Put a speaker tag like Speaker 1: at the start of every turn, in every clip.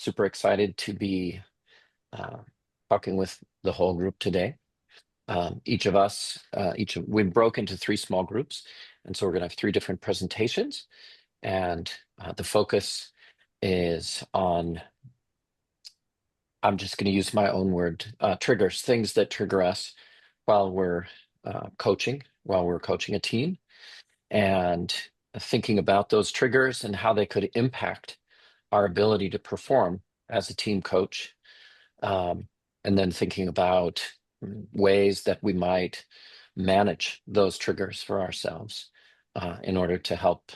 Speaker 1: super excited to be talking with the whole group today. Each of us, we broke into 3 small groups, and so we're going to have 3 different presentations, and the focus is on, I'm just going to use my own word, triggers, things that trigger us while we're coaching a team, and thinking about those triggers and how they could impact our ability to perform as a team coach, and then thinking about ways that we might manage those triggers for ourselves in order to help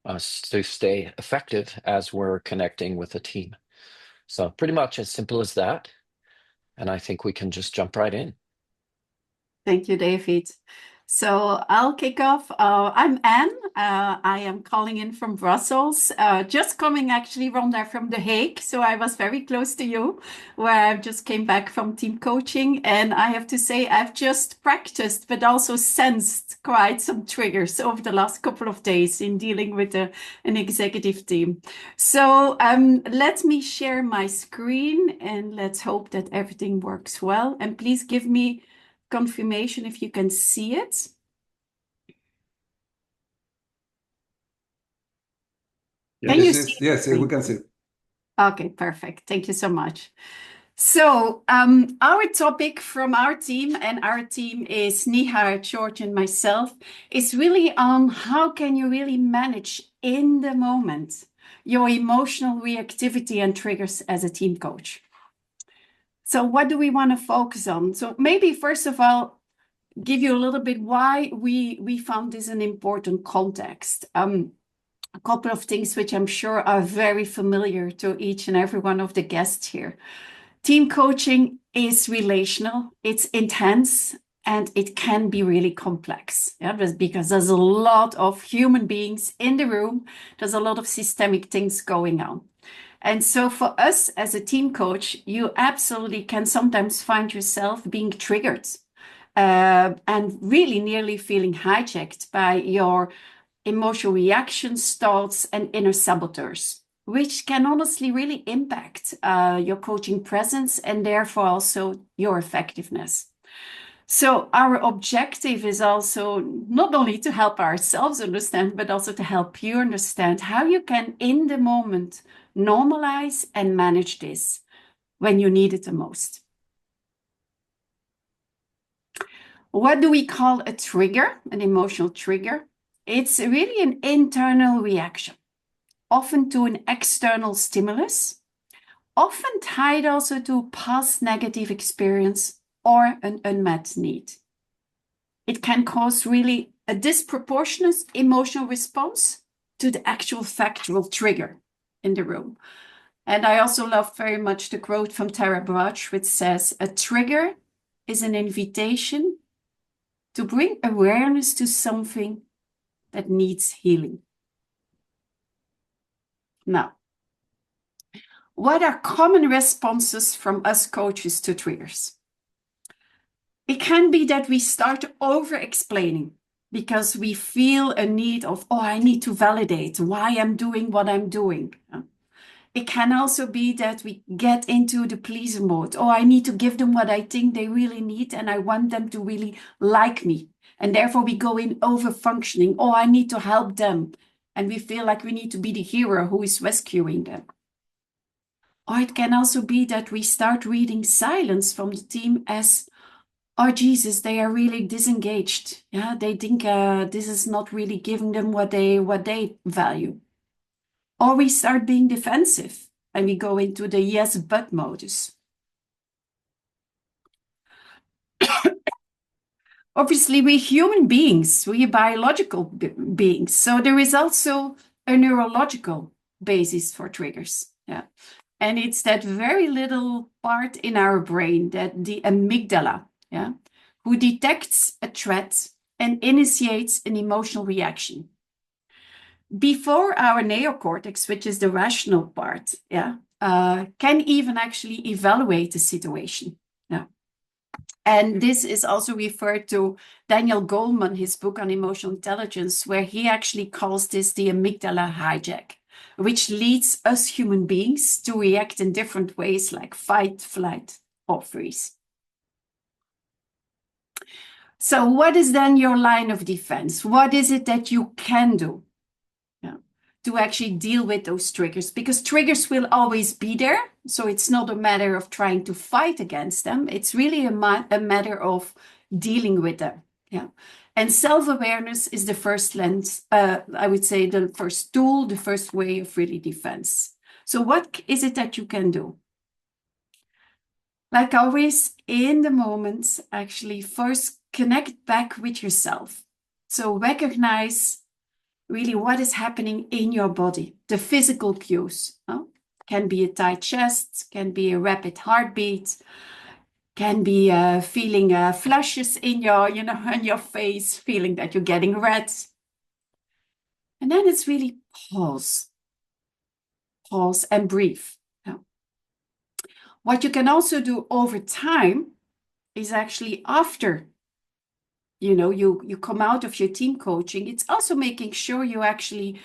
Speaker 1: us to stay effective as we're connecting with a team. So pretty much as simple as that. And I think we can just jump right in.
Speaker 2: Thank you, David. So I'll kick off. I'm Anne. I am calling in from Brussels, just coming actually from there from The Hague. So I was very close to you, where I just came back from team coaching. And I have to say, I've just practiced, but also sensed quite some triggers over the last couple of days in dealing with an executive team. So let me share my screen and let's hope that everything works well. And please give me confirmation if you can see it. Can you see?
Speaker 3: Yes, we can see.
Speaker 2: Okay, perfect. Thank you so much. So our topic from our team, and our team is Nihar, George, and myself, is really on how can you really manage in the moment your emotional reactivity and triggers as a team coach. So what do we want to focus on? So maybe first of all, give you a little bit why we found this an important context. A couple of things which I'm sure are very familiar to each and every one of the guests here. Team coaching is relational, it's intense, and it can be really complex. Yeah, because there's a lot of human beings in the room, there's a lot of systemic things going on. And so for us as a team coach, you absolutely can sometimes find yourself being triggered and really nearly feeling hijacked by your emotional reactions, thoughts, and inner saboteurs, which can honestly really impact your coaching presence and therefore also your effectiveness. So our objective is also not only to help ourselves understand, but also to help you understand how you can, in the moment, normalize and manage this when you need it the most. What do we call a trigger, an emotional trigger? It's really an internal reaction, often to an external stimulus, often tied also to past negative experience or an unmet need. It can cause really a disproportionate emotional response to the actual factual trigger in the room. And I also love very much the quote from Tara Brach, which says, "A trigger is an invitation to bring awareness to something that needs healing." Now, what are common responses from us coaches to triggers? It can be that we start over-explaining because we feel a need of, oh, I need to validate why I'm doing what I'm doing. It can also be that we get into the pleaser mode. Oh, I need to give them what I think they really need, and I want them to really like me. And therefore we go in over-functioning. Oh, I need to help them. And we feel like we need to be the hero who is rescuing them. Or it can also be that we start reading silence from the team as, oh, Jesus, they are really disengaged. Yeah, they think this is not really giving them what they value. Or we start being defensive and we go into the yes, but modus. Obviously, we're human beings, we're biological beings. So there is also a neurological basis for triggers. Yeah. And it's that very little part in our brain, that the amygdala, yeah, who detects a threat and initiates an emotional reaction. Before our neocortex, which is the rational part, can even actually evaluate the situation. Yeah. And this is also referred to Daniel Goleman, his book on emotional intelligence, where he actually calls this the amygdala hijack. which leads us human beings to react in different ways like fight, flight, or freeze. So what is then your line of defense? What is it that you can do to actually deal with those triggers? Because triggers will always be there. So it's not a matter of trying to fight against them. It's really a matter of dealing with them. Yeah. And self-awareness is the first lens, I would say the first tool, the first way of really defense. So what is it that you can do? Like always, in the moment, actually first connect back with yourself. So recognize really what is happening in your body, the physical cues. Can be a tight chest, can be a rapid heartbeat, can be feeling flushes in your, on your face, feeling that you're getting red. And then it's really pause and breathe. What you can also do over time is actually after you come out of your team coaching, it's also making sure you actually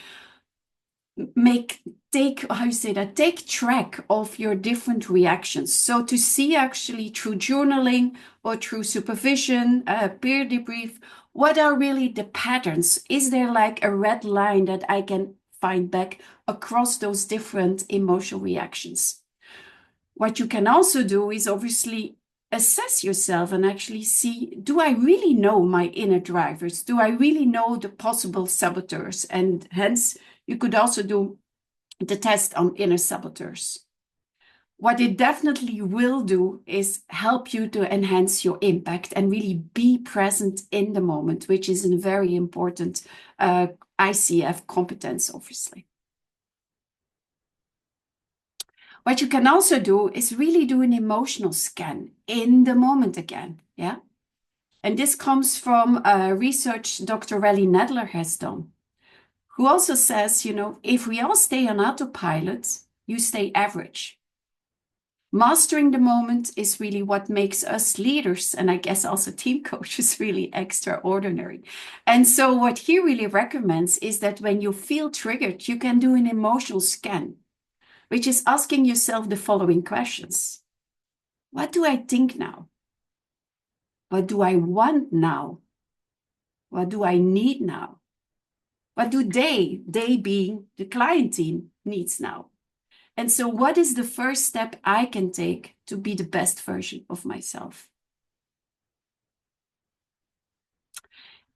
Speaker 2: take track of your different reactions. So to see actually through journaling or through supervision, peer debrief, what are really the patterns? Is there like a red line that I can find back across those different emotional reactions? What you can also do is obviously assess yourself and actually see, do I really know my inner drivers? Do I really know the possible saboteurs? And hence, you could also do the test on inner saboteurs. What it definitely will do is help you to enhance your impact and really be present in the moment, which is a very important ICF competence, obviously. What you can also do is really do an emotional scan in the moment again, yeah? And this comes from research Dr. Relly Nedler has done, who also says, if we all stay on autopilot, you stay average. Mastering the moment is really what makes us leaders, and I guess also team coaches, really extraordinary. And so what he really recommends is that when you feel triggered, you can do an emotional scan, which is asking yourself the following questions. What do I think now? What do I want now? What do I need now? What do they being the client team, needs now? And so what is the first step I can take to be the best version of myself?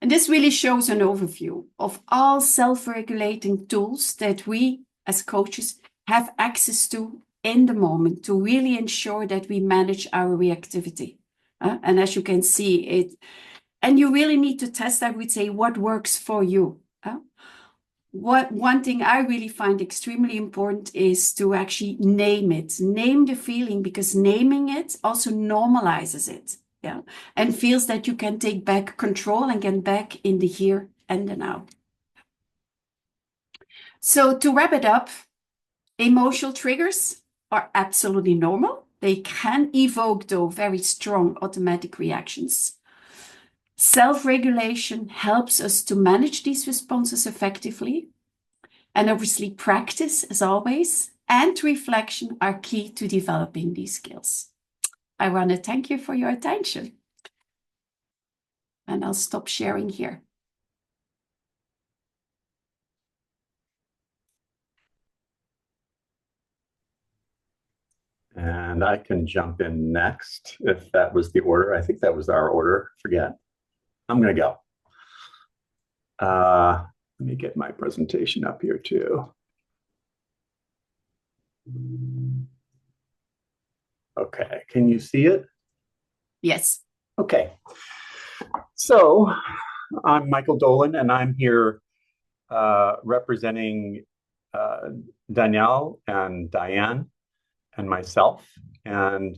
Speaker 2: And this really shows an overview of all self-regulating tools that we as coaches have access to in the moment to really ensure that we manage our reactivity. And as you can see it, and you really need to test, I would say, what works for you. One thing I really find extremely important is to actually name it. Name the feeling, because naming it also normalizes it. Yeah. And feels that you can take back control and get back in the here and the now. So to wrap it up, emotional triggers are absolutely normal. They can evoke, though, very strong automatic reactions. Self-regulation helps us to manage these responses effectively. And obviously practice, as always, and reflection are key to developing these skills. I want to thank you for your attention. And I'll stop sharing here.
Speaker 3: And I can jump in next if that was the order. I think that was our order. Forget. I'm going to go. Let me get my presentation up here too. Okay, can you see it?
Speaker 2: Yes.
Speaker 3: Okay. So I'm Michael Dolan, and I'm here representing Danielle and Diane and myself. And,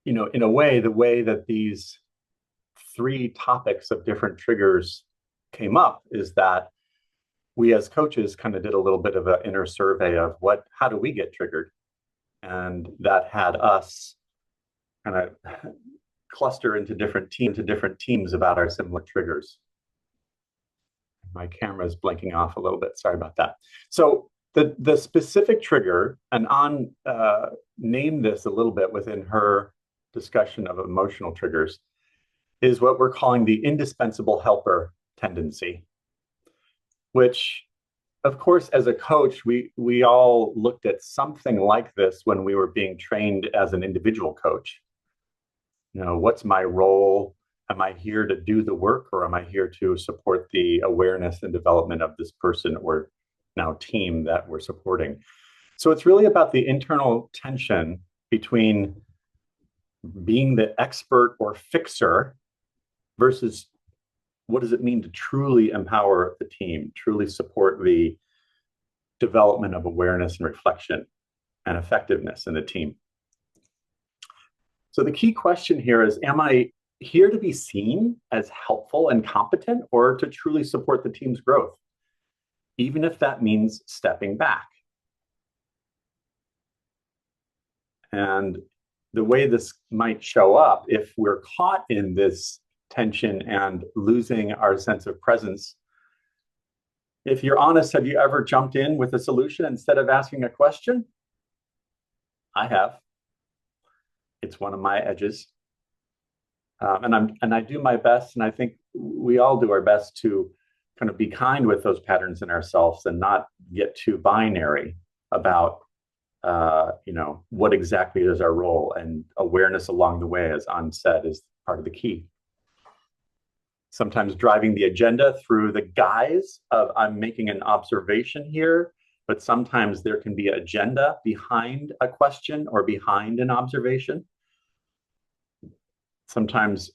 Speaker 3: in a way, the way that these three topics of different triggers came up is that we as coaches kind of did a little bit of an inner survey of how do we get triggered? And that had us kind of cluster into different teams about our similar triggers. My camera is blinking off a little bit. Sorry about that. So The specific trigger, and An named this a little bit within her discussion of emotional triggers, is what we're calling the indispensable helper tendency, which, of course, as a coach, we all looked at something like this when we were being trained as an individual coach. What's my role? Am I here to do the work, or am I here to support the awareness and development of this person or now team that we're supporting? So it's really about the internal tension between being the expert or fixer versus what does it mean to truly empower the team, truly support the development of awareness and reflection and effectiveness in the team. So the key question here is, am I here to be seen as helpful and competent, or to truly support the team's growth, even if that means stepping back? And the way this might show up, if we're caught in this tension and losing our sense of presence, if you're honest, have you ever jumped in with a solution instead of asking a question? I have. It's one of my edges. And I do my best, and I think we all do our best to kind of be kind with those patterns in ourselves and not get too binary about what exactly is our role, and awareness along the way, as An said, is part of the key. Sometimes driving the agenda through the guise of I'm making an observation here, but sometimes there can be an agenda behind a question or behind an observation. Sometimes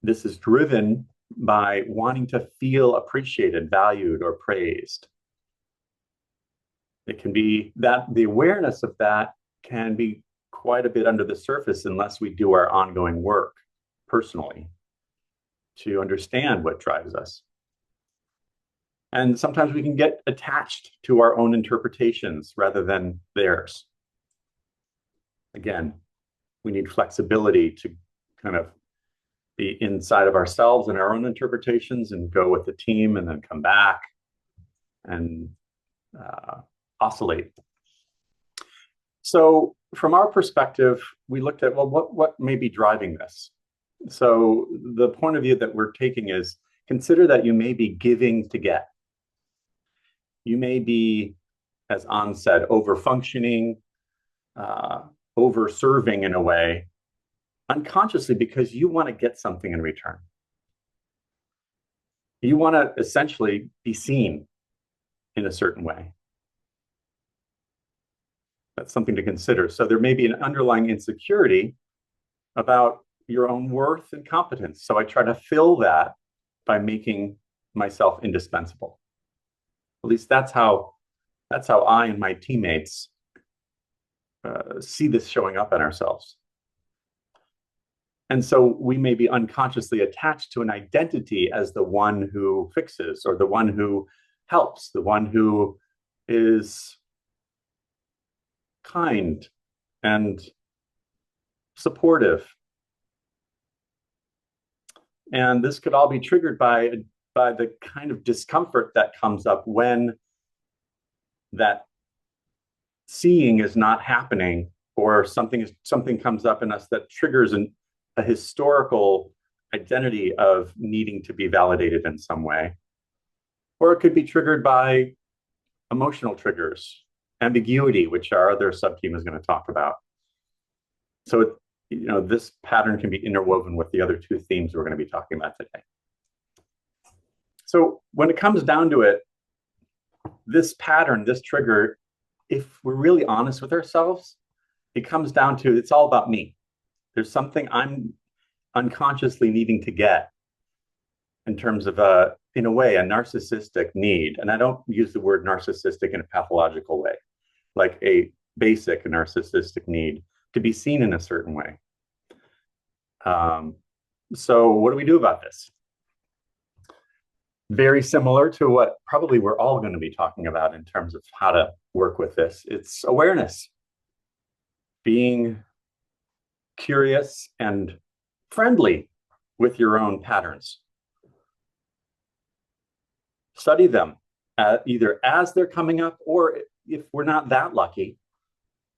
Speaker 3: this is driven by wanting to feel appreciated, valued, or praised. It can be that the awareness of that can be quite a bit under the surface unless we do our ongoing work personally to understand what drives us. And sometimes we can get attached to our own interpretations rather than theirs. Again, we need flexibility to kind of be inside of ourselves and our own interpretations and go with the team and then come back and oscillate. So from our perspective, we looked at, well, what may be driving this? So the point of view that we're taking is, consider that you may be giving to get. You may be, as An said, over-functioning, over-serving in a way, unconsciously, because you want to get something in return. You want to essentially be seen in a certain way. That's something to consider. So there may be an underlying insecurity about your own worth and competence. So I try to fill that by making myself indispensable. At least that's how I and my teammates see this showing up in ourselves. And so we may be unconsciously attached to an identity as the one who fixes, or the one who helps, the one who is kind and supportive. And this could all be triggered by the kind of discomfort that comes up when that seeing is not happening, or something comes up in us that triggers a historical identity of needing to be validated in some way. Or it could be triggered by emotional triggers, ambiguity, which our other sub-team is going to talk about. So this pattern can be interwoven with the other two themes we're going to be talking about today. So when it comes down to it, this pattern, this trigger, if we're really honest with ourselves, it comes down to, it's all about me. There's something I'm unconsciously needing to get in terms of, in a way, a narcissistic need. And I don't use the word narcissistic in a pathological way, like a basic narcissistic need to be seen in a certain way. So what do we do about this? Very similar to what probably we're all going to be talking about in terms of how to work with this. It's awareness, being curious and friendly with your own patterns. Study them either as they're coming up, or if we're not that lucky,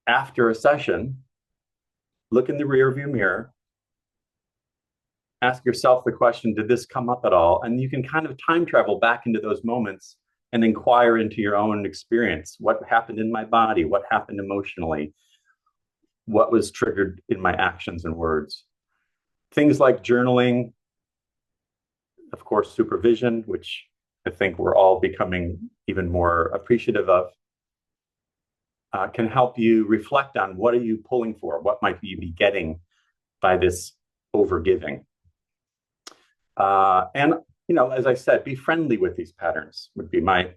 Speaker 3: after a session, look in the rearview mirror, ask yourself the question, did this come up at all? And you can kind of time travel back into those moments and inquire into your own experience. What happened in my body? What happened emotionally? What was triggered in my actions and words? Things like journaling, of course, supervision, which I think we're all becoming even more appreciative of, can help you reflect on what are you pulling for? What might you be getting by this overgiving? And, as I said, be friendly with these patterns would be my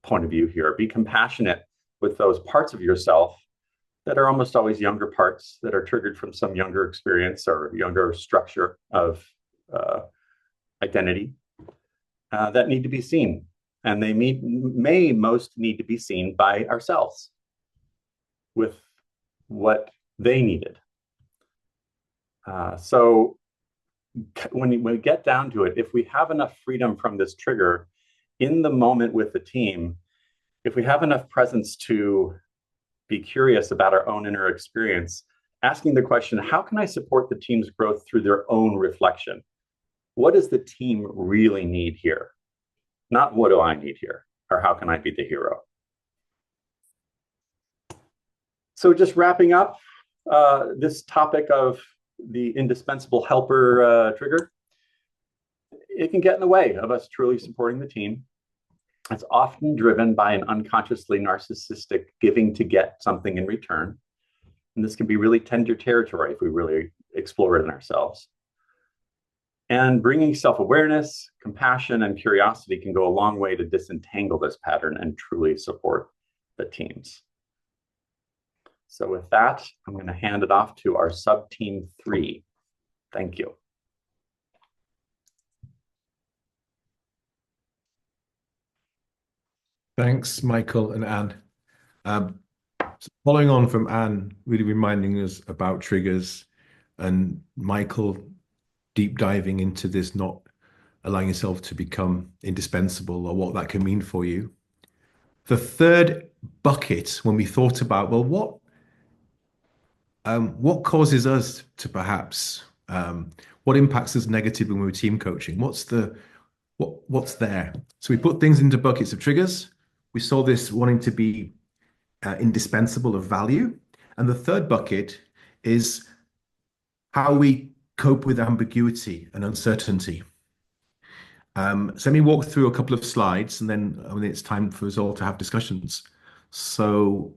Speaker 3: point of view here. Be compassionate with those parts of yourself that are almost always younger parts that are triggered from some younger experience or younger structure of identity that need to be seen. And they may most need to be seen by ourselves with what they needed. So when we get down to it, if we have enough freedom from this trigger in the moment with the team, if we have enough presence to be curious about our own inner experience, asking the question, how can I support the team's growth through their own reflection? What does the team really need here? Not what do I need here, or how can I be the hero? So just wrapping up this topic of the indispensable helper trigger, it can get in the way of us truly supporting the team. It's often driven by an unconsciously narcissistic giving to get something in return. And this can be really tender territory if we really explore it in ourselves. And bringing self-awareness, compassion, and curiosity can go a long way to disentangle this pattern and truly support the teams. So with that, I'm going to hand it off to our sub-team 3. Thank you.
Speaker 4: Thanks, Michael and Anne. Following on from Anne, really reminding us about triggers, and Michael deep diving into this, not allowing yourself to become indispensable or what that can mean for you. The third bucket, when we thought about, well, what causes us to perhaps, what impacts us negatively when we're team coaching? What's there? So we put things into buckets of triggers. We saw this wanting to be indispensable of value. And the third bucket is how we cope with ambiguity and uncertainty. So let me walk through a couple of slides, and then it's time for us all to have discussions. So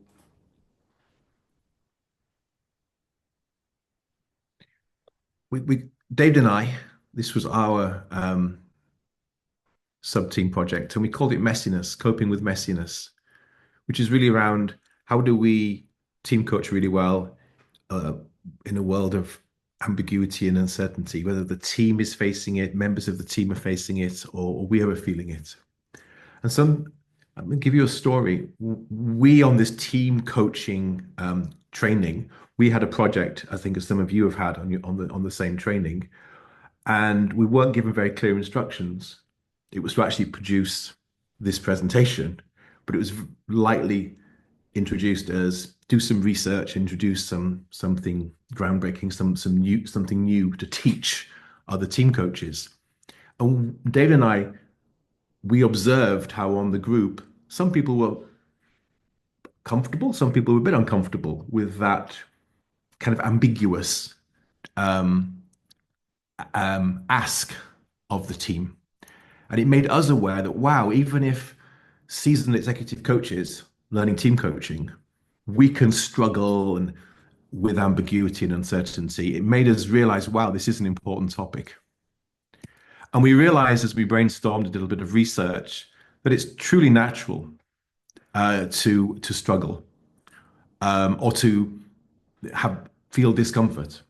Speaker 4: David and I, this was our sub-team project, and we called it messiness, coping with messiness, which is really around how do we team coach really well in a world of ambiguity and uncertainty, whether the team is facing it, members of the team are facing it, or we are feeling it. And so I'm going to give you a story. We, on this team coaching training, we had a project, I think as some of you have had on the same training, and we weren't given very clear instructions. It was to actually produce this presentation, but it was lightly introduced as do some research, introduce something groundbreaking, something new to teach other team coaches. And David and I, we observed how on the group, some people were comfortable, some people were a bit uncomfortable with that kind of ambiguous ask of the team. And it made us aware that, wow, even if seasoned executive coaches learning team coaching, we can struggle with ambiguity and uncertainty. It made us realize, wow, this is an important topic. And we realized as we brainstormed, a little bit of research, that it's truly natural to struggle or to feel discomfort.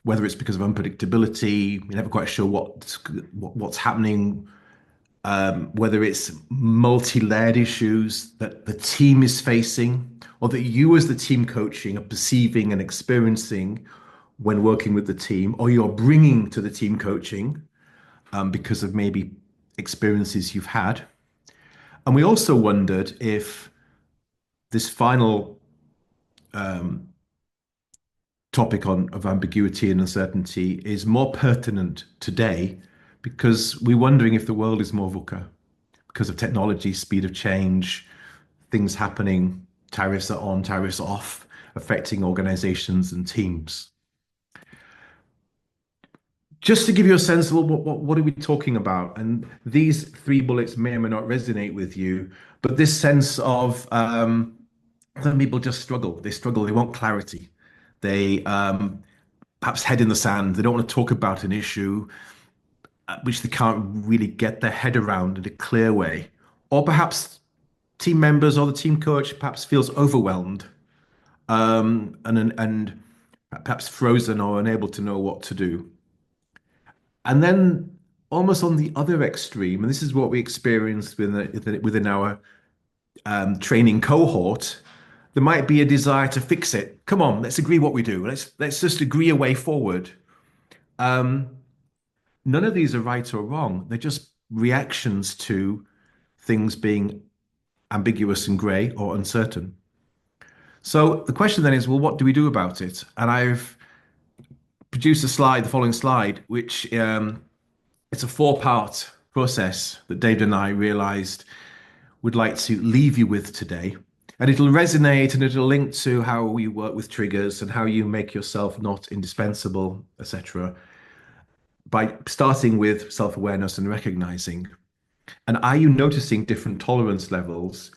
Speaker 4: Whether it's because of unpredictability, you're never quite sure what's happening, whether it's multi-layered issues that the team is facing, or that you as the team coaching are perceiving and experiencing when working with the team, or you're bringing to the team coaching because of maybe experiences you've had. And we also wondered if this final um, topic of ambiguity and uncertainty is more pertinent today because we're wondering if the world is more VUCA because of technology, speed of change, things happening, tariffs are on, tariffs off, affecting organizations and teams. Just to give you a sense of what are we talking about? And these three bullets may or may not resonate with you, but this sense of some people just struggle. They struggle. They want clarity. They perhaps head in the sand. They don't want to talk about an issue which they can't really get their head around in a clear way. Or perhaps team members or the team coach perhaps feels overwhelmed and perhaps frozen or unable to know what to do. And then almost on the other extreme, and this is what we experienced within our training cohort, there might be a desire to fix it. Come on, let's agree what we do. Let's just agree a way forward. None of these are right or wrong. They're just reactions to things being ambiguous and grey or uncertain. So the question then is, well, what do we do about it? And I've produced a slide, the following slide, which it's a four-part process that David and I realized we'd like to leave you with today. And it'll resonate and it'll link to how we work with triggers and how you make yourself not indispensable, etc. By starting with self-awareness and recognizing. And are you noticing different tolerance levels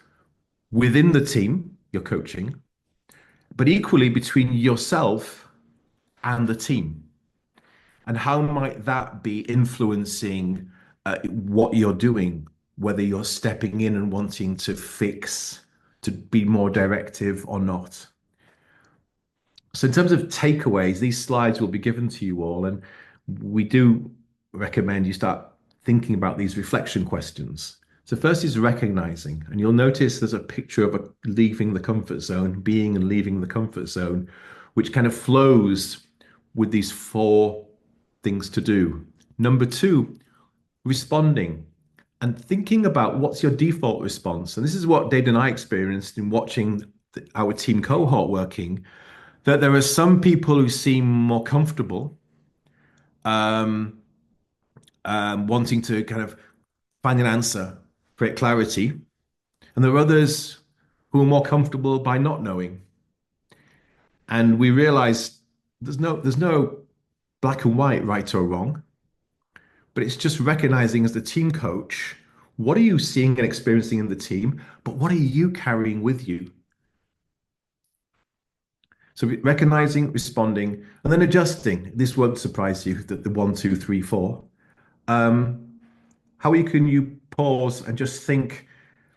Speaker 4: within the team you're coaching, but equally between yourself and the team? And how might that be influencing what you're doing, whether you're stepping in and wanting to fix, to be more directive or not? So in terms of takeaways, these slides will be given to you all, and we do recommend you start thinking about these reflection questions. So first is recognizing, and you'll notice there's a picture of leaving the comfort zone, being and leaving the comfort zone, which kind of flows with these four things to do. Number two, responding and thinking about what's your default response. And this is what Dave and I experienced in watching our team cohort working, that there are some people who seem more comfortable wanting to kind of find an answer, create clarity. And there are others who are more comfortable by not knowing. And we realized there's no black and white, right or wrong, but it's just recognizing as the team coach, what are you seeing and experiencing in the team, but what are you carrying with you? So recognizing, responding, and then adjusting. This won't surprise you, the 1, 2, 3, 4. How can you pause and just think,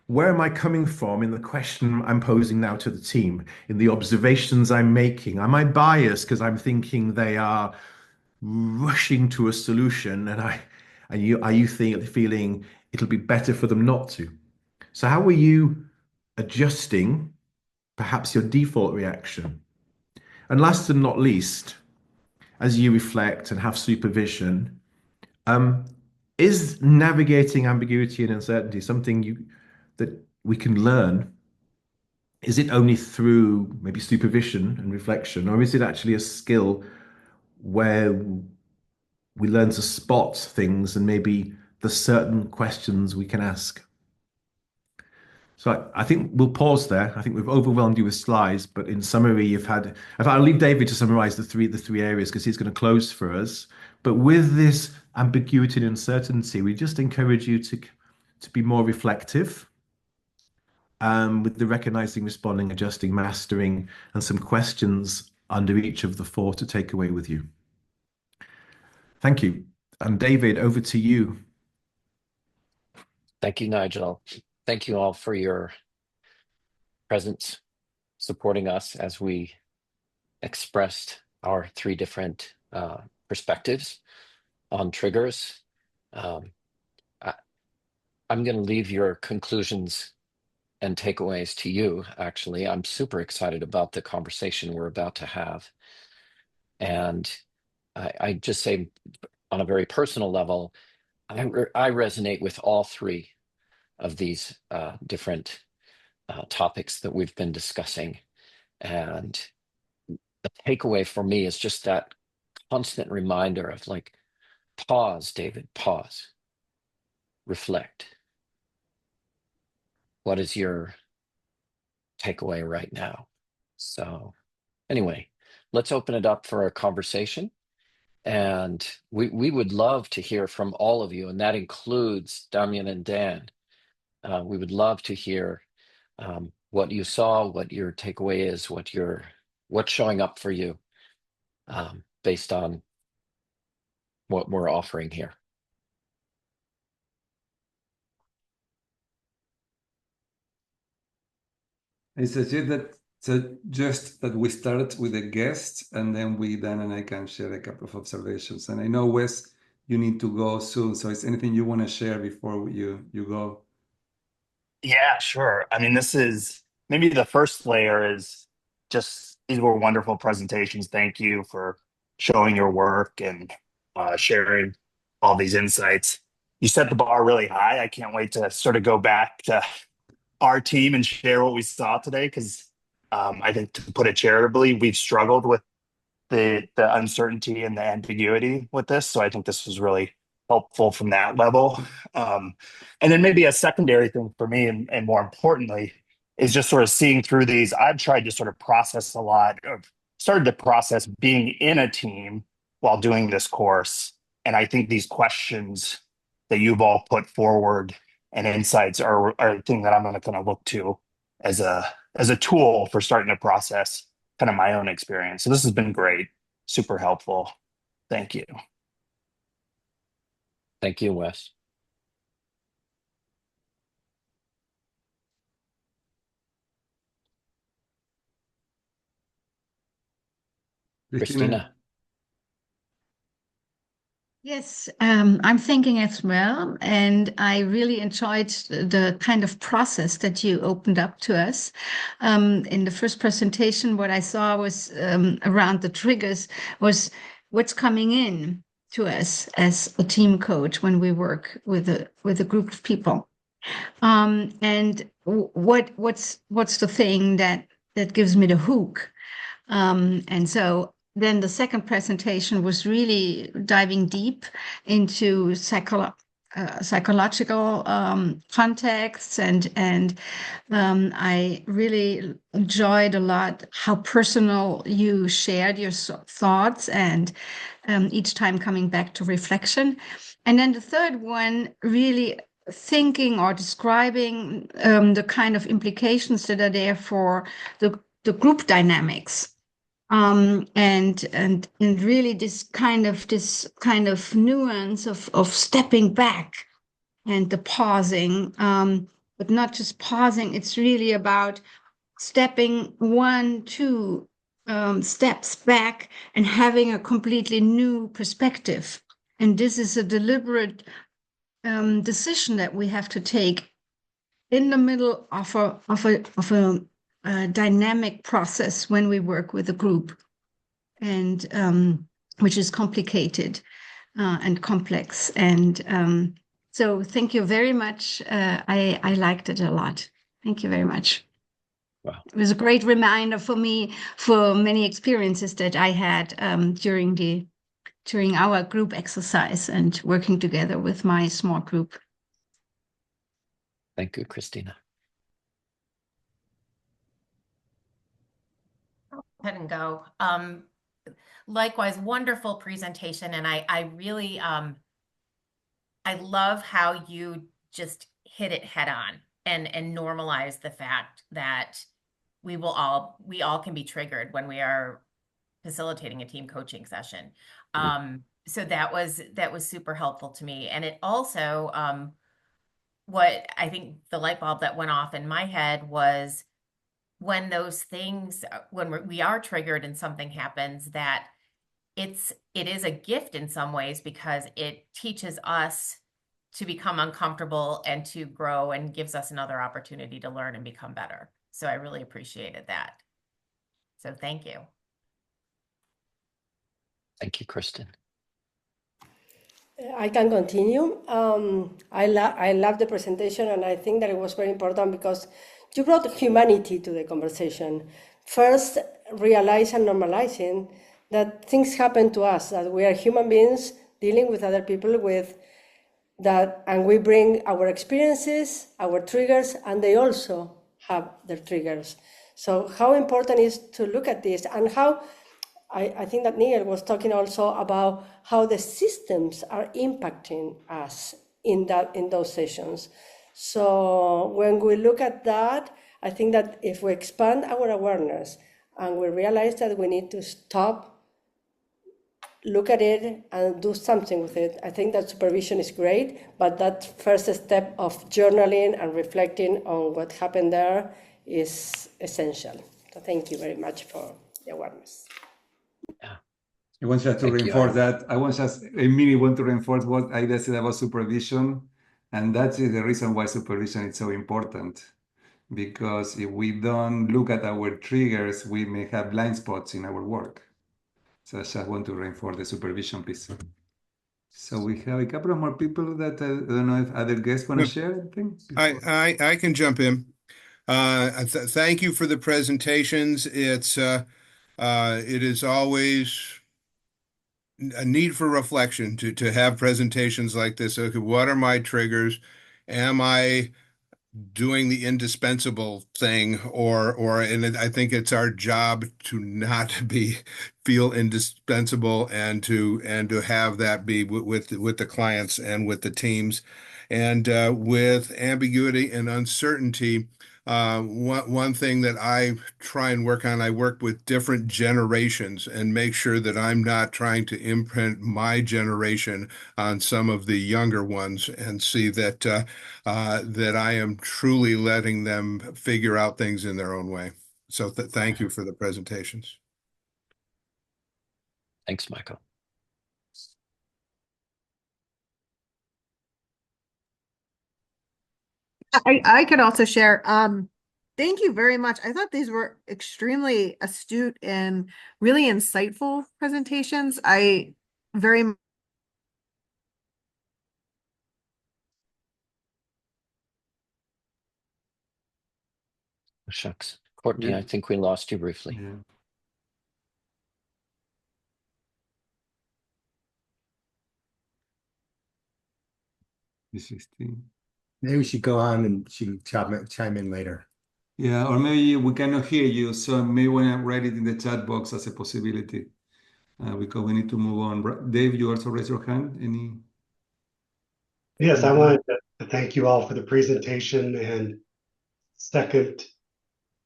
Speaker 4: where am I coming from in the question I'm posing now to the team, in the observations I'm making? Am I biased because I'm thinking they are rushing to a solution, and are you feeling it'll be better for them not to? So how are you adjusting perhaps your default reaction? And last and not least, as you reflect and have supervision, is navigating ambiguity and uncertainty something that we can learn? Is it only through maybe supervision and reflection, or is it actually a skill where we learn to spot things and maybe the certain questions we can ask? So I think we'll pause there. I think we've overwhelmed you with slides, but in summary, you've had. I'll leave David to summarize the three areas because he's going to close for us. But with this ambiguity and uncertainty, we just encourage you to be more reflective, with the recognizing, responding, adjusting, mastering, and some questions under each of the four to take away with you. Thank you. And David, over to you.
Speaker 1: Thank you, Nigel. Thank you all for your presence, supporting us as we expressed our three different perspectives on triggers. I'm going to leave your conclusions and takeaways to you, actually. I'm super excited about the conversation we're about to have. And I just say on a very personal level, I resonate with all three of these different topics that we've been discussing. And the takeaway for me is just that constant reminder of like, pause, David, pause, reflect. What is your takeaway right now? So anyway, let's open it up for a conversation. And we would love to hear from all of you, and that includes Damian and Dan. We would love to hear what you saw, what your takeaway is, what's showing up for you based on what we're offering here.
Speaker 5: I suggest that we start with a guest, and then Dan and I can share a couple of observations. And I know, Wes, you need to go soon. So is anything you want to share before you go?
Speaker 6: Yeah, sure. I mean, this is maybe the first layer is just these were wonderful presentations. Thank you for showing your work and sharing all these insights. You set the bar really high. I can't wait to sort of go back to our team and share what we saw today, because I think, to put it charitably, we've struggled with the uncertainty and the ambiguity with this. So I think this was really helpful from that level. And then maybe a secondary thing for me, and more importantly, is just sort of seeing through these. I've tried to sort of process a lot, or started to process being in a team while doing this course. And I think these questions that you've all put forward and insights are a thing that I'm going to kind of look to as a tool for starting to process kind of my own experience. So this has been great, super helpful. Thank you.
Speaker 1: Thank you, Wes. Christina.
Speaker 7: Yes, I'm thinking as well, and I really enjoyed the kind of process that you opened up to us. In the first presentation, what I saw was around the triggers was what's coming in to us as a team coach when we work with a group of people, and what's the thing that gives me the hook, and so. Then the second presentation was really diving deep into psychological contexts, and I really enjoyed a lot how personal you shared your thoughts, and each time coming back to reflection. And then the third one, really thinking or describing the kind of implications that are there for the group dynamics. And really this kind of nuance of stepping back and the pausing, but not just pausing. It's really about stepping 1-2 steps back and having a completely new perspective. And this is a deliberate decision that we have to take in the middle of a dynamic process when we work with a group, and which is complicated and complex. And so thank you very much. I liked it a lot. Thank you very much.
Speaker 1: Wow.
Speaker 7: It was a great reminder for me for many experiences that I had during our group exercise and working together with my small group.
Speaker 1: Thank you, Christina.
Speaker 8: Ahead and go. Likewise, wonderful presentation, and I really I love how you just hit it head on and normalize the fact that we all can be triggered when we are facilitating a team coaching session. So that was super helpful to me, and it also what I think the light bulb that went off in my head was when those things, when we are triggered and something happens, that it is a gift in some ways, because it teaches us to become uncomfortable and to grow, and gives us another opportunity to learn and become better. So I really appreciated that. So thank you.
Speaker 1: Thank you, Kristen.
Speaker 9: I can continue. I love the presentation, and I think that it was very important because you brought humanity to the conversation. First, realize and normalizing that things happen to us, that we are human beings dealing with other people with that, and we bring our experiences, our triggers, and they also have their triggers. So how important is to look at this, and how I think that Neil was talking also about how the systems are impacting us in those sessions. So when we look at that, I think that if we expand our awareness and we realize that we need to stop, look at it, and do something with it, I think that supervision is great, but that first step of journaling and reflecting on what happened there is essential. So thank you very much for the awareness.
Speaker 5: I want just to
Speaker 1: Thank you,
Speaker 5: reinforce
Speaker 1: Ira.
Speaker 5: that. I want just immediately want to reinforce what Aida said about supervision. And that is the reason why supervision is so important. Because if we don't look at our triggers, we may have blind spots in our work. So I just want to reinforce the supervision piece. So we have a couple of more people that I don't know if other guests want to share anything.
Speaker 10: I can jump in. Thank you for the presentations. It is always a need for reflection to have presentations like this. Okay, what are my triggers? Am I doing the indispensable thing, and I think it's our job to not feel indispensable and to have that be with the clients and with the teams, and with ambiguity and uncertainty. One thing that I try and work on, I work with different generations and make sure that I'm not trying to imprint my generation on some of the younger ones, and see that that I am truly letting them figure out things in their own way. So thank you for the presentations.
Speaker 1: Thanks, Michael.
Speaker 11: I could also share. Thank you very much. I thought these were extremely astute and really insightful presentations. I very
Speaker 1: Shucks. Courtney,
Speaker 5: Yeah.
Speaker 1: I think we lost you briefly.
Speaker 5: Yeah.
Speaker 12: Maybe we should go on and she can chime in later.
Speaker 5: Yeah, or maybe we cannot hear you, so maybe when I write it in the chat box as a possibility, because we need to move on. Dave, you also raise your hand. Any?
Speaker 13: Yes, I wanted to thank you all for the presentation and second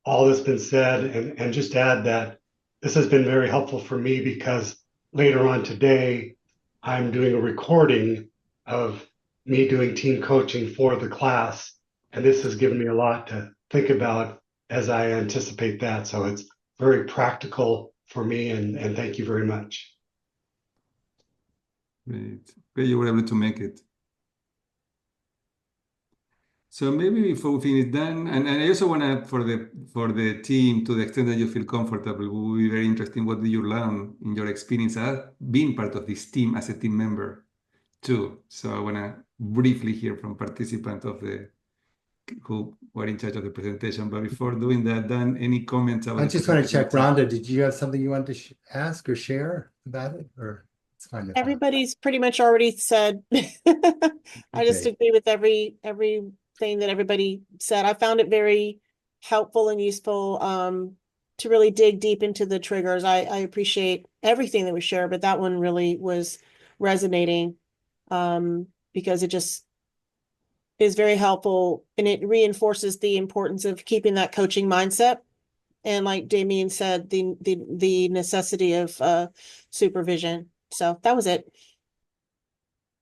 Speaker 13: all that's been said, and just add that this has been very helpful for me because later on today, I'm doing a recording of me doing team coaching for the class. And this has given me a lot to think about as I anticipate that. So it's very practical for me, and thank you very much.
Speaker 5: Great. Great you were able to make it. So maybe before we finish then, and I also want to, for the team, to the extent that you feel comfortable, it will be very interesting. What did you learn in your experience as being part of this team as a team member too? So I want to briefly hear from participants who were in charge of the presentation. But before doing that, Dan, any comments about?
Speaker 12: I just want to check, Rhonda, did you have something you wanted to ask or share about it, or it's fine?
Speaker 14: Everybody's pretty much already said. I just agree with everything that everybody said. I found it very helpful and useful to really dig deep into the triggers. I appreciate everything that was shared, but that one really was resonating because it just is very helpful, and it reinforces the importance of keeping that coaching mindset. And like Damien said, the necessity of supervision. So that was it.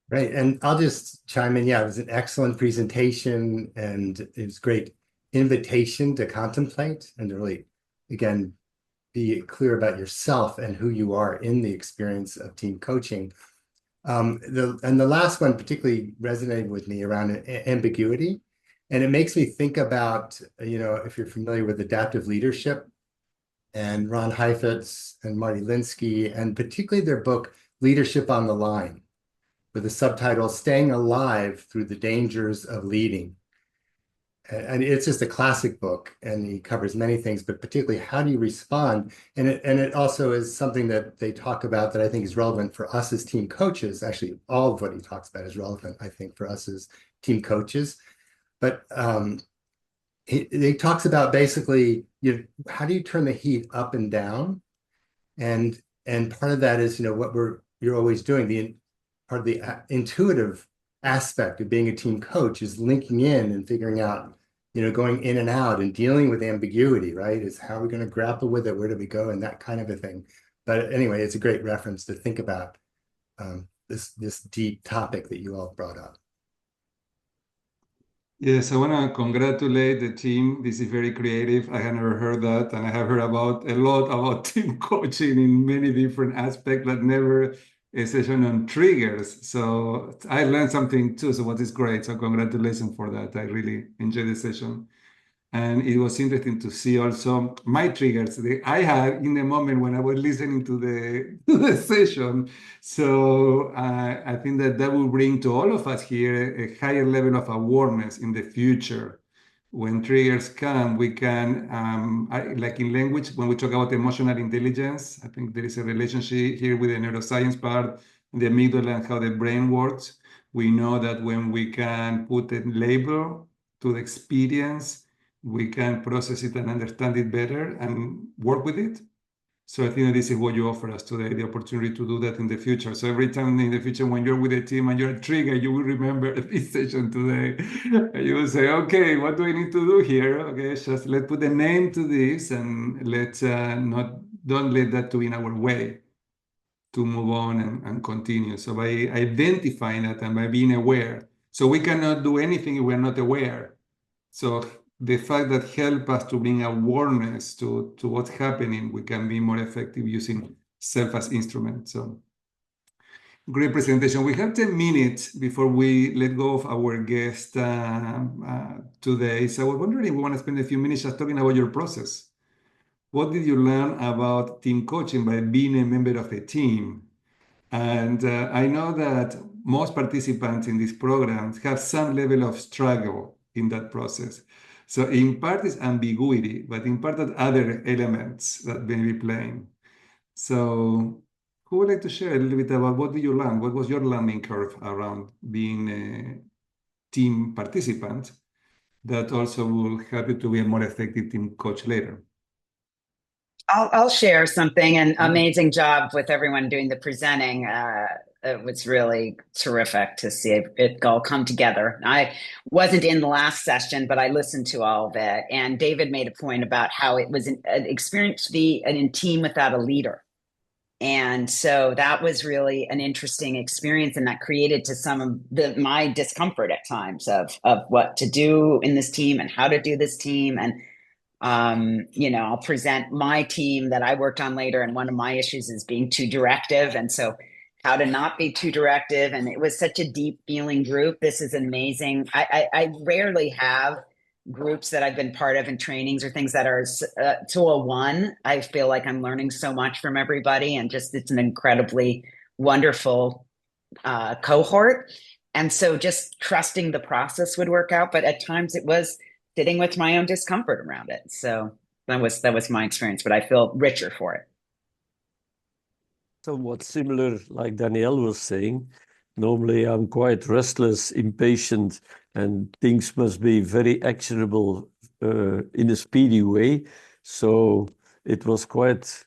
Speaker 12: Right. And I'll just chime in. Yeah, it was an excellent presentation, and it was great invitation to contemplate and to really, again, be clear about yourself and who you are in the experience of team coaching. The last one particularly resonated with me around ambiguity. And it makes me think about, if you're familiar with adaptive leadership and Ron Heifetz and Marty Linsky, and particularly their book, Leadership on the Line, with the subtitle Staying Alive Through the Dangers of Leading. And it's just a classic book, and he covers many things, but particularly how do you respond? And it also is something that they talk about that I think is relevant for us as team coaches. Actually, all of what he talks about is relevant, I think, for us as team coaches. But he talks about basically, how do you turn the heat up and down? And part of that is, what you're always doing. Part of the intuitive aspect of being a team coach is linking in and figuring out, going in and out and dealing with ambiguity, right? Is how are we going to grapple with it? Where do we go? And that kind of a thing. But anyway, it's a great reference to think about this deep topic that you all brought up.
Speaker 5: Yes, I want to congratulate the team. This is very creative. I have never heard that, and I have heard a lot about team coaching in many different aspects, but never a session on triggers. So I learned something too. So what is great. So congratulations for that. I really enjoyed the session. And it was interesting to see also my triggers that I had in the moment when I was listening to the session. So I think that will bring to all of us here a higher level of awareness in the future. When triggers come, we can, like in language, when we talk about emotional intelligence, I think there is a relationship here with the neuroscience part, the amygdala and how the brain works. We know that when we can put a label to the experience, we can process it and understand it better and work with it. So I think that this is what you offer us today, the opportunity to do that in the future. So every time in the future, when you're with a team and you're triggered, you will remember this session today. And you will say, okay, what do I need to do here? Okay, just let's put a name to this and let's don't let that to be in our way to move on and continue. So by identifying that and by being aware, so we cannot do anything if we're not aware. So the fact that help us to bring awareness to what's happening, we can be more effective using self as instrument. So great presentation. We have 10 minutes before we let go of our guest today. So I was wondering if we want to spend a few minutes just talking about your process. What did you learn about team coaching by being a member of a team? And I know that most participants in this program have some level of struggle in that process. So in part is ambiguity, but in part are other elements that may be playing. So who would like to share a little bit about what did you learn? What was your learning curve around being a team participant that also will help you to be a more effective team coach later?
Speaker 15: I'll share something. And amazing job with everyone doing the presenting. It was really terrific to see it all come together. I wasn't in the last session, but I listened to all of it. And David made a point about how it was an experience to be in team without a leader. And so that was really an interesting experience, and that created to some of my discomfort at times of what to do in this team and how to do this team. And I'll present my team that I worked on later, and one of my issues is being too directive. And so how to not be too directive. And it was such a deep feeling group. This is amazing. I rarely have groups that I've been part of in trainings or things that are 201. I feel like I'm learning so much from everybody, and just it's an incredibly wonderful cohort. And so just trusting the process would work out. But at times it was sitting with my own discomfort around it. So that was my experience, but I feel richer for it.
Speaker 16: Somewhat similar, like Danielle was saying. Normally I'm quite restless, impatient, and things must be very actionable in a speedy way. So it was quite,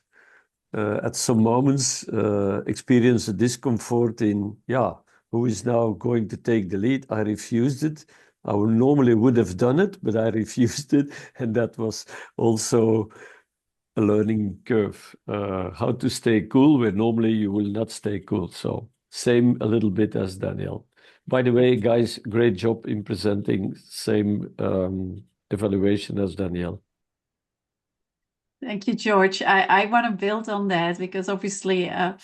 Speaker 16: at some moments, experience a discomfort in, who is now going to take the lead? I refused it. I normally would have done it, but I refused it. And that was also a learning curve, how to stay cool where normally you will not stay cool. So same a little bit as Danielle. By the way, guys, great job in presenting. Same evaluation as Danielle.
Speaker 2: Thank you, George. I want to build on that because obviously I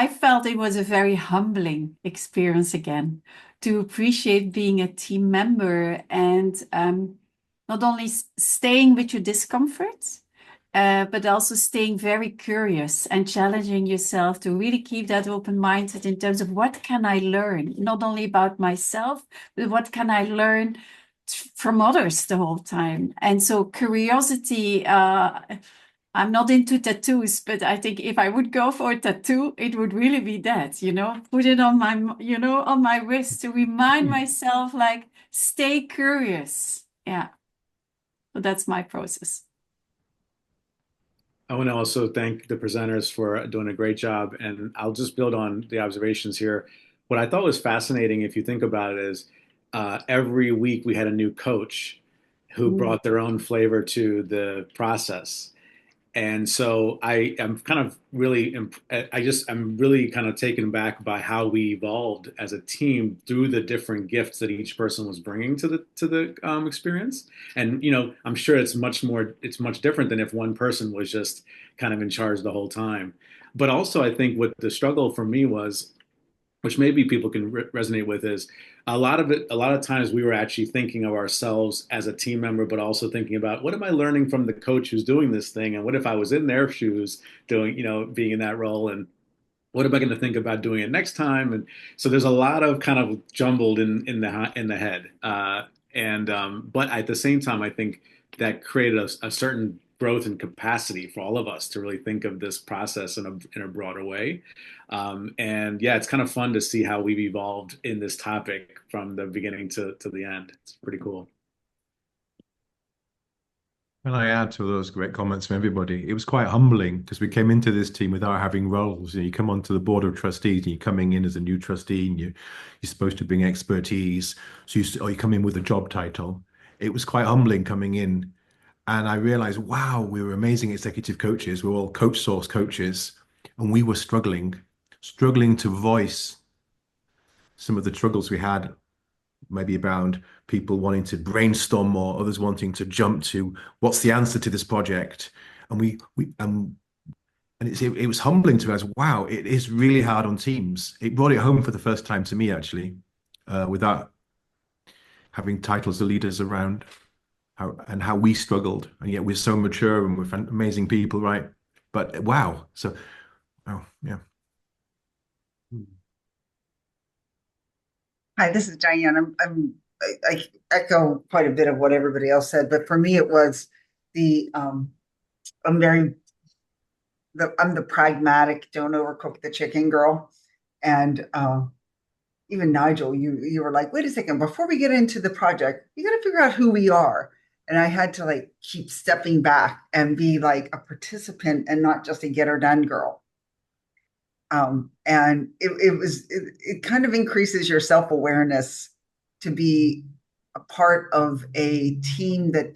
Speaker 2: felt it was a very humbling experience again to appreciate being a team member and not only staying with your discomfort, but also staying very curious and challenging yourself to really keep that open mindset in terms of what can I learn, not only about myself, but what can I learn from others the whole time. And so curiosity, I'm not into tattoos, but I think if I would go for a tattoo, it would really be that, put it on my, on my wrist to remind myself, like, stay curious. Yeah. So that's my process.
Speaker 17: I want to also thank the presenters for doing a great job. And I'll just build on the observations here. What I thought was fascinating, if you think about it, is every week we had a new coach who brought their own flavor to the process. And so I am kind of really, I'm really kind of taken back by how we evolved as a team through the different gifts that each person was bringing to the experience. And I'm sure it's much different than if one person was just kind of in charge the whole time. But also, I think what the struggle for me was, which maybe people can resonate with, is a lot of times we were actually thinking of ourselves as a team member, but also thinking about, what am I learning from the coach who's doing this thing, and what if I was in their shoes doing, being in that role, and what am I going to think about doing it next time? And so there's a lot of kind of jumbled in the head, but at the same time, I think that created a certain growth and capacity for all of us to really think of this process in a broader way. And yeah, it's kind of fun to see how we've evolved in this topic from the beginning to the end. It's pretty cool.
Speaker 4: Can I add to those great comments from everybody? It was quite humbling because we came into this team without having roles. You come onto the board of trustees and you're coming in as a new trustee, and you're supposed to bring expertise. So you come in with a job title. It was quite humbling coming in. And I realized, wow, we were amazing executive coaches. We were all coach source coaches. And we were struggling to voice some of the struggles we had, maybe around people wanting to brainstorm more, others wanting to jump to what's the answer to this project. And it was humbling to us. Wow, it is really hard on teams. It brought it home for the first time to me, actually, without having titles of leaders around how we struggled. And yet we're so mature and we're amazing people, right? But wow. So, oh, yeah.
Speaker 18: Hi, this is Diane. I echo quite a bit of what everybody else said, but for me it was I'm the pragmatic, don't overcook the chicken girl. And even Nigel, you were like, wait a second, before we get into the project, you got to figure out who we are. And I had to keep stepping back and be like a participant and not just a get her done girl. And it kind of increases your self-awareness to be a part of a team that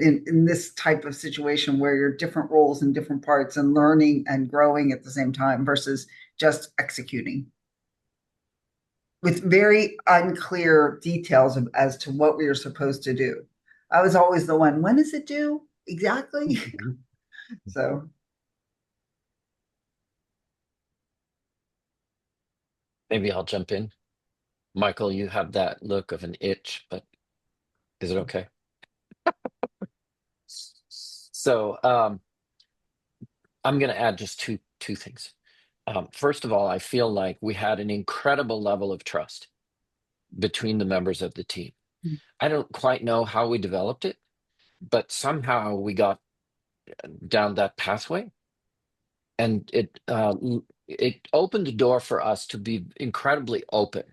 Speaker 18: in this type of situation where you're different roles and different parts and learning and growing at the same time versus just executing with very unclear details as to what we were supposed to do. I was always the one, when is it due? Exactly. So.
Speaker 1: Maybe I'll jump in. Michael, you have that look of an itch, but is it okay? So I'm going to add just two things. First of all, I feel like we had an incredible level of trust between the members of the team. I don't quite know how we developed it, but somehow we got down that pathway, and it opened the door for us to be incredibly open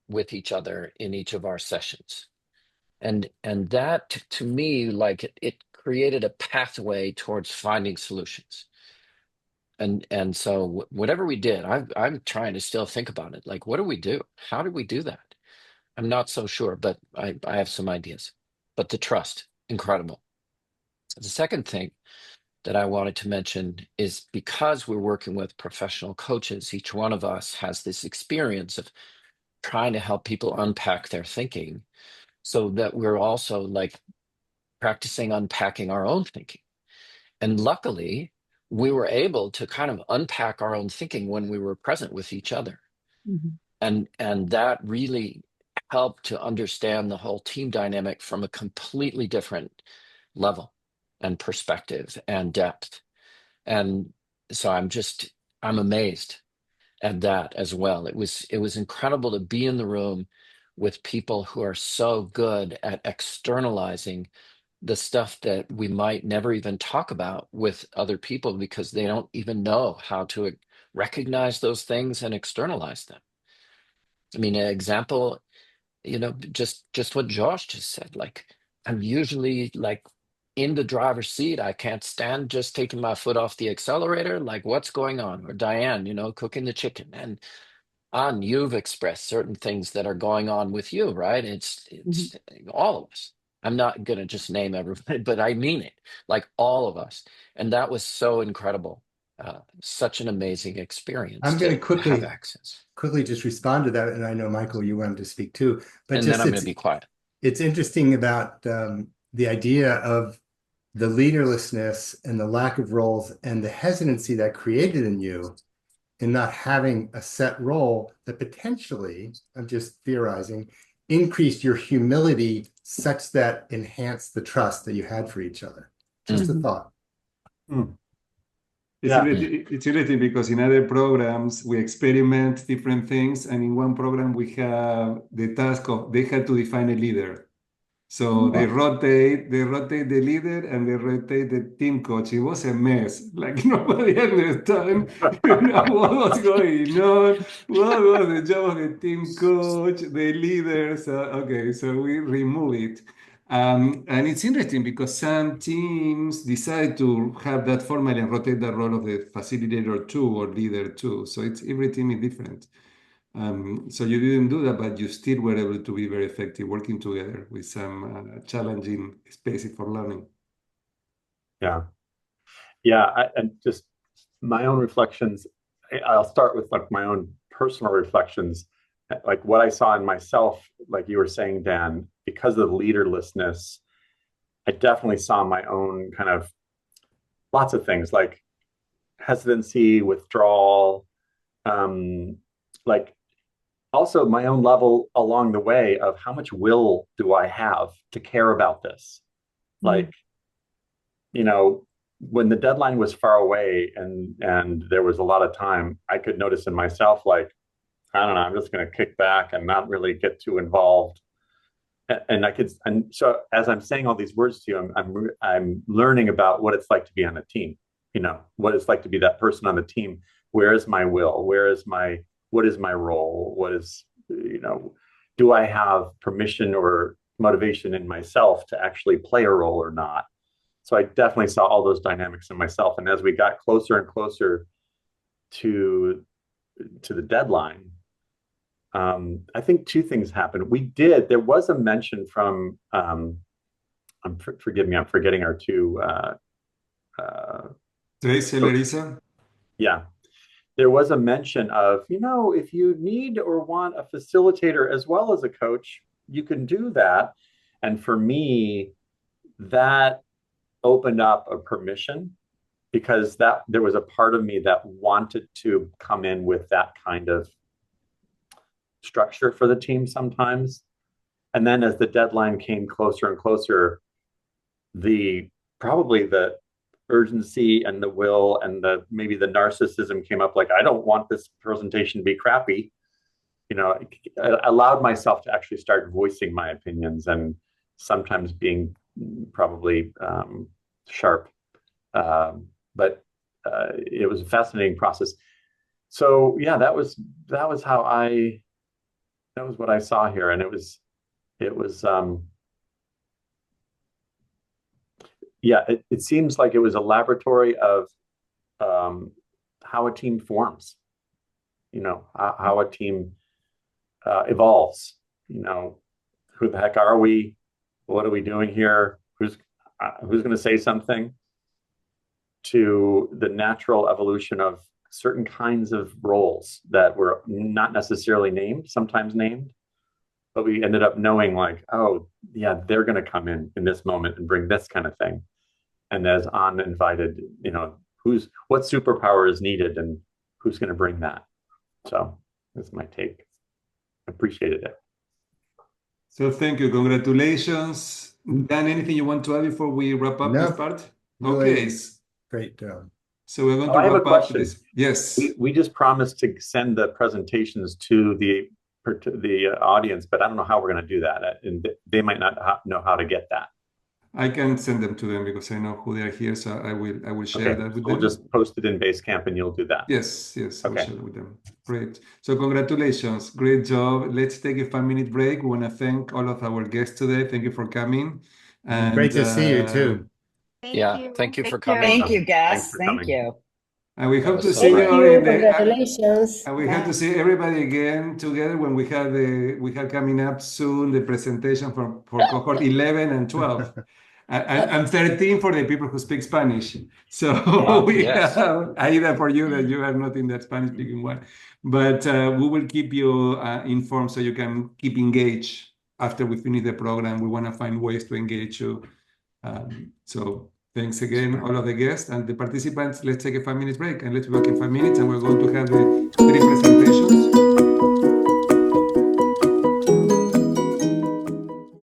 Speaker 1: with each other in each of our sessions. And that to me, like it created a pathway towards finding solutions. And so whatever we did, I'm trying to still think about it. Like, what do we do? How did we do that? I'm not so sure, but I have some ideas. But the trust, incredible. The second thing that I wanted to mention is, because we're working with professional coaches, each one of us has this experience of trying to help people unpack their thinking, so that we're also like practicing unpacking our own thinking. And luckily, we were able to kind of unpack our own thinking when we were present with each other. And that really helped to understand the whole team dynamic from a completely different level. and perspective and depth. And so I'm amazed at that as well. It was incredible to be in the room with people who are so good at externalizing the stuff that we might never even talk about with other people because they don't even know how to recognize those things and externalize them. I mean, an example, just what Josh just said, like I'm usually like in the driver's seat. I can't stand just taking my foot off the accelerator. Like, what's going on? Or Diane, cooking the chicken. And you've expressed certain things that are going on with you, right? It's all of us. I'm not gonna just name everybody, but I mean it, like all of us. And that was so incredible. Such an amazing experience
Speaker 12: I'm going
Speaker 1: to
Speaker 12: to
Speaker 1: have access.
Speaker 12: quickly just respond to that. And I know, Michael, you wanted to speak too, but
Speaker 1: And
Speaker 12: just
Speaker 1: then I'm gonna be quiet.
Speaker 12: It's interesting about the idea of the leaderlessness and the lack of roles and the hesitancy that created in you in not having a set role that potentially, I'm just theorizing, increased your humility such that enhanced the trust that you had for each other. Just a thought.
Speaker 5: It's interesting because in other programs we experiment different things, and in one program we have the task of they had to define a leader. So they rotate the leader and they rotate the team coach. It was a mess. Like nobody understood what was going on. What was the job of the team coach, the leader? So we remove it. And it's interesting because some teams decide to have that format and rotate the role of the facilitator too or leader too. So every team is different. So you didn't do that, but you still were able to be very effective working together with some challenging spaces for learning.
Speaker 3: And just my own reflections. I'll start with like my own personal reflections, like what I saw in myself, like you were saying, Dan, because of the leaderlessness, I definitely saw my own kind of lots of things like hesitancy, withdrawal, like also my own level along the way of how much will do I have to care about this? Like, when the deadline was far away and there was a lot of time, I could notice in myself, like, I don't know, I'm just going to kick back and not really get too involved. And so as I'm saying all these words to you, I'm learning about what it's like to be on a team, what it's like to be that person on the team. Where is my will? What is my role? Do I have permission or motivation in myself to actually play a role or not? So I definitely saw all those dynamics in myself. And as we got closer and closer to the deadline, I think two things happened. There was a mention from, forgive me, I'm forgetting our two.
Speaker 5: Tracy, Larissa?
Speaker 3: Yeah. There was a mention of, if you need or want a facilitator as well as a coach, you can do that. And for me, that opened up a permission because there was a part of me that wanted to come in with that kind of structure for the team sometimes. And then as the deadline came closer and closer, probably the urgency and the will and maybe the narcissism came up, like, I don't want this presentation to be crappy. I allowed myself to actually start voicing my opinions and sometimes being probably sharp. But it was a fascinating process. So yeah, that was what I saw here. And it was it seems like it was a laboratory of how a team forms, how a team evolves, who the heck are we? What are we doing here? Who's going to say something? To the natural evolution of certain kinds of roles that were not necessarily named, sometimes named, but we ended up knowing, like, oh yeah, they're going to come in this moment and bring this kind of thing. And as uninvited, what superpower is needed and who's going to bring that. So that's my take. Appreciated it.
Speaker 5: So thank you. Congratulations. Dan, anything you want to add before we wrap up this
Speaker 12: No,
Speaker 5: part?
Speaker 12: really
Speaker 5: Okay.
Speaker 12: great.
Speaker 5: So we're going
Speaker 3: Oh,
Speaker 5: to
Speaker 3: I have a
Speaker 5: wrap up
Speaker 3: question.
Speaker 5: this. Yes.
Speaker 3: We just promised to send the presentations to the audience, but I don't know how we're going to do that, and they might not know how to get that.
Speaker 5: I can send them to them because I know who they are here, so I will share that with them.
Speaker 3: We'll just post it in Basecamp, and you'll do that.
Speaker 5: Yes, I will share it with them. Great. So congratulations, great job. Let's take a 5-minute break. We want to thank all of our guests today. Thank you for coming. And
Speaker 12: great to see you too.
Speaker 1: Thank you for coming.
Speaker 15: Thank you,
Speaker 3: Thanks
Speaker 15: Gus.
Speaker 3: for
Speaker 15: Thank
Speaker 3: coming.
Speaker 15: you.
Speaker 5: And we hope to
Speaker 1: so
Speaker 5: see
Speaker 1: great.
Speaker 5: you in the.
Speaker 9: Congratulations.
Speaker 5: And we hope to see everybody again together when we have coming up soon the presentation for cohort 11 and 12. And 13 for the people who speak Spanish. So we have Aida for you that you are not in that Spanish speaking one. But we will keep you informed so you can keep engaged after we finish the program. We want to find ways to engage you. So thanks again, all of the guests and the participants. Let's take a 5-minute break and let's be back in 5 minutes. And we're going to have the 3